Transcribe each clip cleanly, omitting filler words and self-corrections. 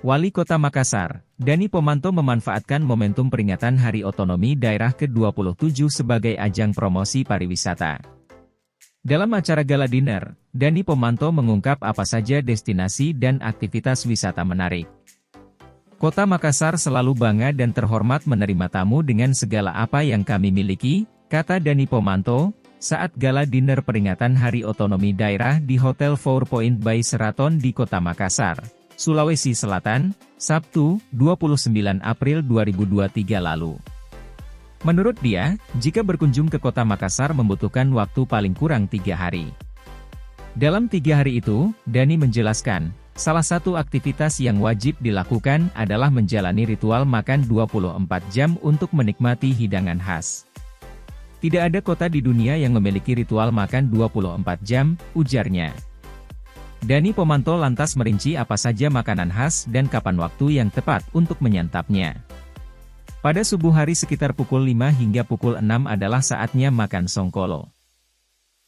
Wali Kota Makassar, Dani Pomanto memanfaatkan momentum peringatan Hari Otonomi Daerah ke-27 sebagai ajang promosi pariwisata. Dalam acara gala dinner, Dani Pomanto mengungkap apa saja destinasi dan aktivitas wisata menarik. Kota Makassar selalu bangga dan terhormat menerima tamu dengan segala apa yang kami miliki, kata Dani Pomanto, saat gala dinner peringatan Hari Otonomi Daerah di Hotel 4 Point by Sheraton di Kota Makassar, Sulawesi Selatan, Sabtu, 29 April 2023 lalu. Menurut dia, jika berkunjung ke Kota Makassar membutuhkan waktu paling kurang 3 hari. Dalam 3 hari itu, Dani menjelaskan, salah satu aktivitas yang wajib dilakukan adalah menjalani ritual makan 24 jam untuk menikmati hidangan khas. Tidak ada kota di dunia yang memiliki ritual makan 24 jam, ujarnya. Dani Pomanto lantas merinci apa saja makanan khas dan kapan waktu yang tepat untuk menyantapnya. Pada subuh hari sekitar pukul 5 hingga pukul 6 adalah saatnya makan songkolo.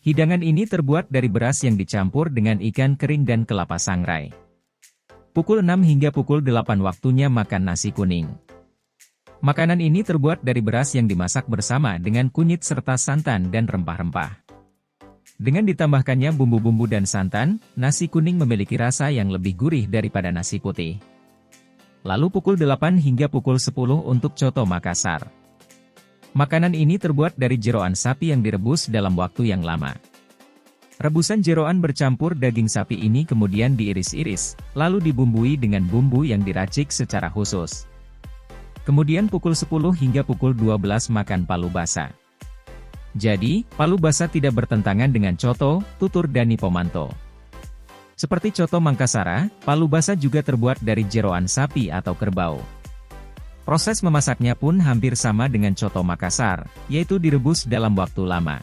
Hidangan ini terbuat dari beras yang dicampur dengan ikan kering dan kelapa sangrai. Pukul 6 hingga pukul 8 waktunya makan nasi kuning. Makanan ini terbuat dari beras yang dimasak bersama dengan kunyit serta santan dan rempah-rempah. Dengan ditambahkannya bumbu-bumbu dan santan, nasi kuning memiliki rasa yang lebih gurih daripada nasi putih. Lalu pukul 8 hingga pukul 10 untuk coto Makassar. Makanan ini terbuat dari jeroan sapi yang direbus dalam waktu yang lama. Rebusan jeroan bercampur daging sapi ini kemudian diiris-iris, lalu dibumbui dengan bumbu yang diracik secara khusus. Kemudian pukul 10 hingga pukul 12 makan palu basah. Jadi, palu basah tidak bertentangan dengan coto, tutur Dani Pomanto. Seperti coto Makassar, palu basah juga terbuat dari jeroan sapi atau kerbau. Proses memasaknya pun hampir sama dengan coto Makassar, yaitu direbus dalam waktu lama.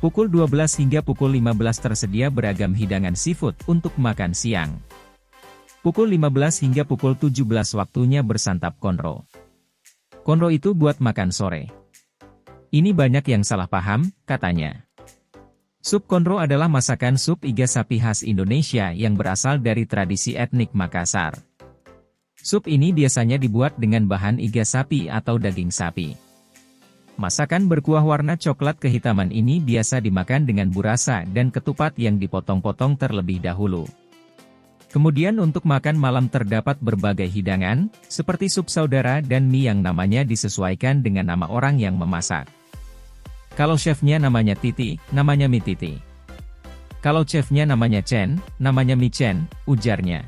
Pukul 12 hingga pukul 15 tersedia beragam hidangan seafood untuk makan siang. Pukul 15 hingga pukul 17 waktunya bersantap konro. Konro itu buat makan sore. Ini banyak yang salah paham, katanya. Sup konro adalah masakan sup iga sapi khas Indonesia yang berasal dari tradisi etnik Makassar. Sup ini biasanya dibuat dengan bahan iga sapi atau daging sapi. Masakan berkuah warna coklat kehitaman ini biasa dimakan dengan burasa dan ketupat yang dipotong-potong terlebih dahulu. Kemudian untuk makan malam terdapat berbagai hidangan, seperti sup saudara dan mie yang namanya disesuaikan dengan nama orang yang memasak. Kalau chefnya namanya Titi, namanya mie Titi. Kalau chefnya namanya Chen, namanya mie Chen, ujarnya.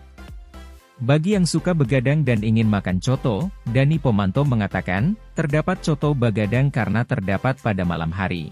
Bagi yang suka begadang dan ingin makan coto, Dani Pomanto mengatakan, terdapat coto begadang karena terdapat pada malam hari.